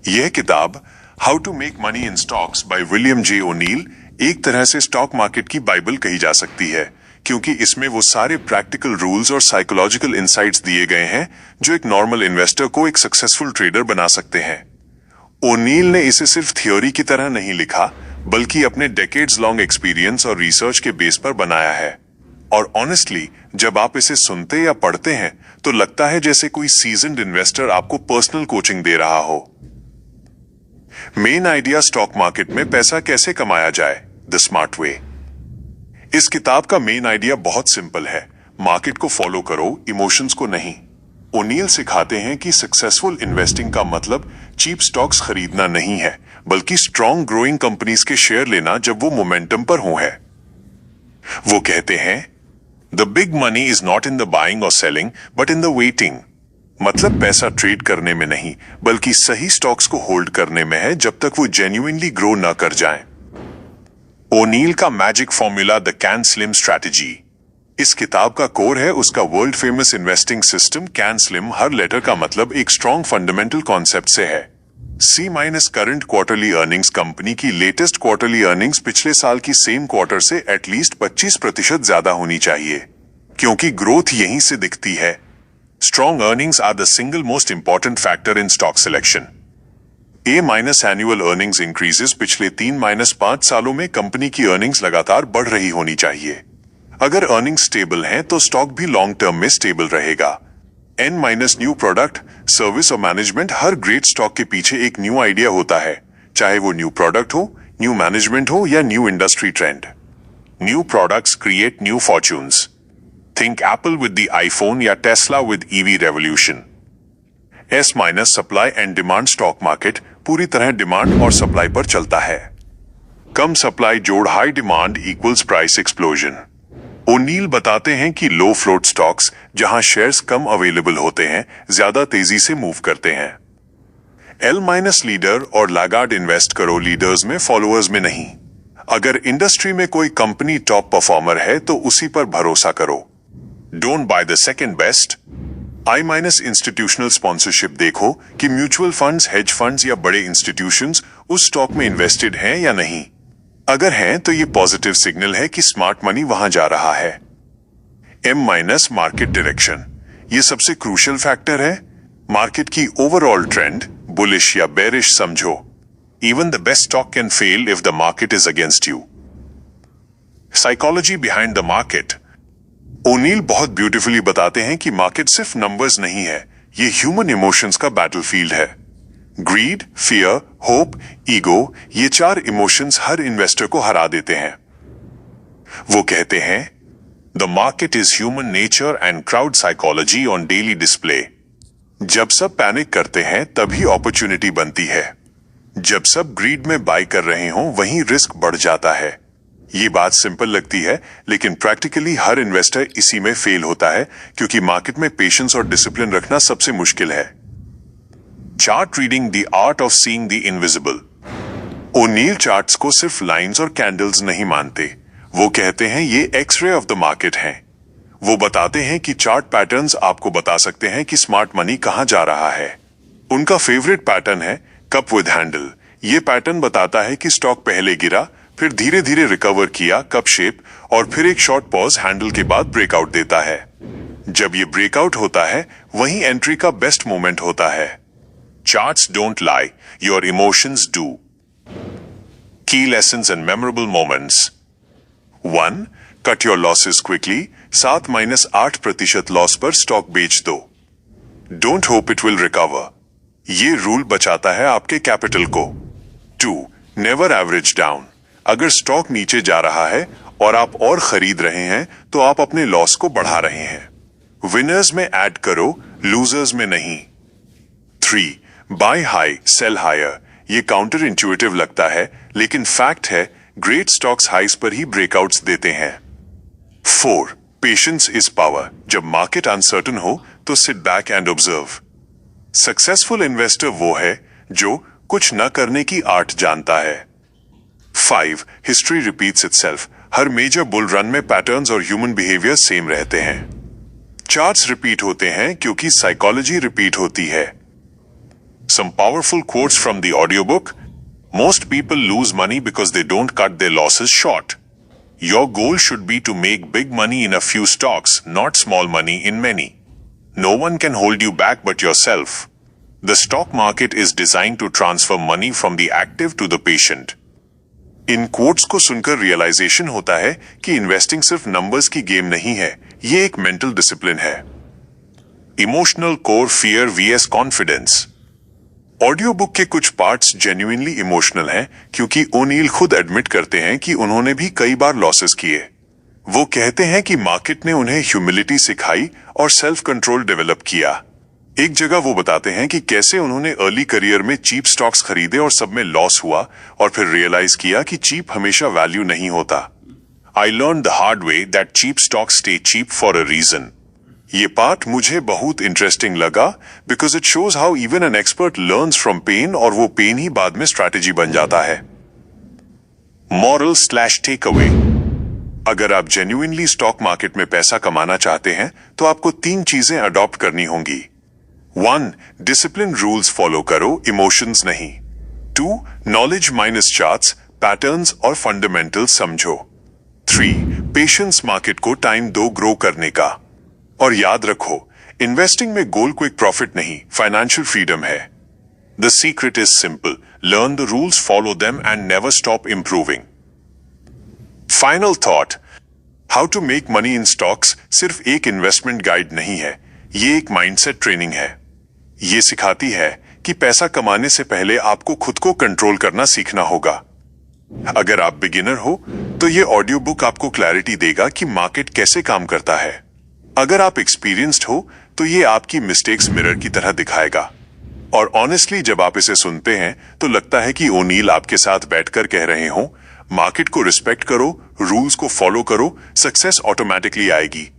यह किताब how to make money in stocks by William J O'Neil एक तरह से स्टॉक मार्केट की बाइबल कही जा सकती है, क्योंकि इसमें वो सारे प्रैक्टिकल रूल्स और साइकोलॉजिकल इंसाइट्स दिए गए हैं जो एक नॉर्मल इन्वेस्टर को एक सक्सेसफुल ट्रेडर बना सकते हैं। ओनील ने इसे सिर्फ थ्योरी की तरह नहीं लिखा, बल्कि अपने डेकेड्स लॉन्ग एक्सपीरियंस और रिसर्च के बेस पर बनाया है। और ऑनेस्टली, जब आप इसे सुनते या पढ़ते हैं तो लगता है जैसे कोई सीजन्ड इन्वेस्टर आपको पर्सनल कोचिंग दे रहा हो। मेन आइडिया, स्टॉक मार्केट में पैसा कैसे कमाया जाए, द स्मार्ट वे। इस किताब का मेन आइडिया बहुत सिंपल है, मार्केट को फॉलो करो, इमोशंस को नहीं। ओनील सिखाते हैं कि सक्सेसफुल इन्वेस्टिंग का मतलब चीप स्टॉक्स खरीदना नहीं है, बल्कि स्ट्रॉन्ग ग्रोइंग कंपनीज के शेयर लेना जब वो मोमेंटम पर हो है। वो कहते हैं, the big money is not in the buying और selling but in the waiting. मतलब पैसा ट्रेड करने में नहीं, बल्कि सही स्टॉक्स को होल्ड करने में है जब तक वो जेन्युइनली ग्रो ना कर जाएं। ओनील का magic formula, the CAN SLIM strategy. इस किताब का कोर है उसका world famous investing system CAN SLIM. हर लेटर का मतलब एक स्ट्रॉन्ग फंडामेंटल कॉन्सेप्ट से है। C minus current quarterly earnings, company की लेटेस्ट क्वार्टरली अर्निंग्स पिछले साल की सेम क्वार्टर से एटलीस्ट 25% ज्यादा होनी चाहिए, क्योंकि ग्रोथ यहीं से दिखती है। Strong earnings are the single most important factor in stock selection. A minus annual earnings increases, पिछले 3-5 सालों में कंपनी की अर्निंग्स लगातार बढ़ रही होनी चाहिए। अगर अर्निंग्स स्टेबल हैं तो स्टॉक भी लॉन्ग टर्म में स्टेबल रहेगा। N minus new product, service और मैनेजमेंट। हर ग्रेट स्टॉक के पीछे एक न्यू आइडिया होता है, चाहे वो न्यू प्रोडक्ट हो, न्यू मैनेजमेंट हो या new industry trend. New products create new fortunes. Think Apple with the iPhone या Tesla with EV revolution. S minus supply and demand, stock market पूरी तरह डिमांड और सप्लाई पर चलता है। कम सप्लाई जोड़ high demand equals price explosion. O'Neil बताते हैं कि लो फ्लोट स्टॉक्स, जहां शेयर्स कम अवेलेबल होते हैं, ज्यादा तेजी से मूव करते हैं। L माइनस लीडर और लैगार्ड, इन्वेस्ट करो लीडर्स में, फॉलोअर्स में नहीं। अगर इंडस्ट्री में कोई कंपनी टॉप परफॉर्मर है तो उसी पर भरोसा करो। Don't by the second best. I minus institutional sponsorship, देखो कि म्यूचुअल फंड्स, हेज फंड्स या बड़े इंस्टीट्यूशंस उस स्टॉक में इन्वेस्टेड हैं या नहीं। अगर हैं तो ये पॉजिटिव सिग्नल है कि स्मार्ट मनी वहां जा रहा है। M माइनस मार्केट डायरेक्शन, ये सबसे क्रूशियल फैक्टर है। मार्केट की ओवरऑल ट्रेंड, बुलिश या बेरिश समझो। Even the best stock can fail if the market is against you. Psychology behind the market. O'Neil बहुत ब्यूटीफुली बताते हैं कि मार्केट सिर्फ नंबर्स नहीं है, ये ह्यूमन इमोशंस का बैटलफील्ड है। ग्रीड, फियर, होप, ईगो, ये 4 इमोशंस हर इन्वेस्टर को हरा देते हैं। वो कहते हैं, the market is human nature and crowd psychology on daily display. जब सब पैनिक करते हैं तभी अपॉर्चुनिटी बनती है। जब सब ग्रीड में बाय कर रहे हों वहीं रिस्क बढ़ जाता है। ये बात सिंपल लगती है, लेकिन प्रैक्टिकली हर इन्वेस्टर इसी में फेल होता है, क्योंकि मार्केट में पेशेंस और डिसिप्लिन रखना सबसे मुश्किल है। Chart reading, the art of seeing the invisible. O'Neil charts को सिर्फ लाइंस और कैंडल्स नहीं मानते। वो कहते हैं ये एक्सरे ऑफ द मार्केट हैं। वो बताते हैं कि चार्ट पैटर्न्स आपको बता सकते हैं कि स्मार्ट मनी कहां जा रहा है। उनका फेवरेट पैटर्न है कप विद हैंडल। ये पैटर्न बताता है कि स्टॉक पहले गिरा, फिर धीरे धीरे रिकवर किया, कप शेप, और फिर एक शॉर्ट पॉज हैंडल के बाद ब्रेकआउट देता है। जब ये ब्रेकआउट होता है वहीं एंट्री का बेस्ट मोमेंट होता है। Charts don't lie, your emotions do. Key lessons and memorable moments. 1. Cut your losses quickly. 7-8% loss पर स्टॉक बेच दो। Don't hope it will recover. ये रूल बचाता है आपके कैपिटल को। 2. Never average down. अगर स्टॉक नीचे जा रहा है और आप और खरीद रहे हैं तो आप अपने लॉस को बढ़ा रहे हैं। विनर्स में ऐड करो, लूजर्स में नहीं। 3. Buy high, sell higher. ये काउंटर इंट्यूटिव लगता है, लेकिन फैक्ट है, ग्रेट स्टॉक्स हाइस पर ही ब्रेकआउट्स देते हैं। 4. Patience is power. जब मार्केट अनसर्टन हो तो sit back and observe. Successful investor वो है जो कुछ न करने की आर्ट जानता है। 5. History repeats itself. हर मेजर बुल रन में पैटर्न्स और ह्यूमन बिहेवियर सेम रहते हैं। चार्ट्स रिपीट होते हैं क्योंकि साइकोलॉजी रिपीट होती है। Some powerful quotes from the audiobook. Most people lose money because they don't cut their losses short. Your goal should be to make big money in a few stocks, not small money in many. No one can hold you back but yourself. The stock market is designed to transfer money from the active to the patient. In quotes को सुनकर realisation होता है कि investing सिर्फ numbers की game नहीं है, ये एक मेंटल डिसिप्लिन है। Emotional core fear vs confidence. Audio book के कुछ पार्ट्स जेन्युइनली इमोशनल हैं क्योंकि ओनील खुद एडमिट करते हैं कि उन्होंने भी कई बार लॉसेस किए। वो कहते हैं कि मार्केट ने उन्हें ह्यूमिलिटी सिखाई और सेल्फ कंट्रोल डेवलप किया। एक जगह वो बताते हैं कि कैसे उन्होंने अर्ली करियर में चीप स्टॉक्स खरीदे और सब में लॉस हुआ और फिर रियलाइज किया कि चीप हमेशा वैल्यू नहीं होता। I learn the hard way that cheap stocks stay cheap for a reason. ये पार्ट मुझे बहुत इंटरेस्टिंग लगा because it shows how even an expert learns from pain और वो पेन ही बाद में स्ट्रैटेजी बन जाता है। Moral slash takeaway. अगर आप जेन्युइनली स्टॉक मार्केट में पैसा कमाना चाहते हैं तो आपको 3 चीजें अडॉप्ट करनी होंगी। 1. डिसिप्लिन रूल्स फॉलो करो, इमोशंस नहीं। 2. नॉलेज माइनस चार्ट्स, पैटर्न्स और फंडामेंटल्स समझो। 3. पेशेंस, मार्केट को टाइम दो ग्रो करने का। और याद रखो, इन्वेस्टिंग में गोल क्विक प्रॉफिट नहीं, फाइनेंशियल फ्रीडम है। The secret is simple, learn the rules, follow them and never stop improving. Final thought, how to make money in stocks सिर्फ एक इन्वेस्टमेंट गाइड नहीं है, ये एक माइंडसेट ट्रेनिंग है। ये सिखाती है कि पैसा कमाने से पहले आपको खुद को कंट्रोल करना सीखना होगा। अगर आप बिगिनर हो तो ये ऑडियो बुक आपको क्लैरिटी देगा कि मार्केट कैसे काम करता है। अगर आप एक्सपीरियंस्ड हो तो ये आपकी मिस्टेक्स मिरर की तरह दिखाएगा। और ऑनेस्टली जब आप इसे सुनते हैं तो लगता है कि ओनील आपके साथ बैठकर कह रहे हो, मार्केट को रिस्पेक्ट करो, रूल्स को फॉलो करो, सक्सेस ऑटोमेटिकली आएगी।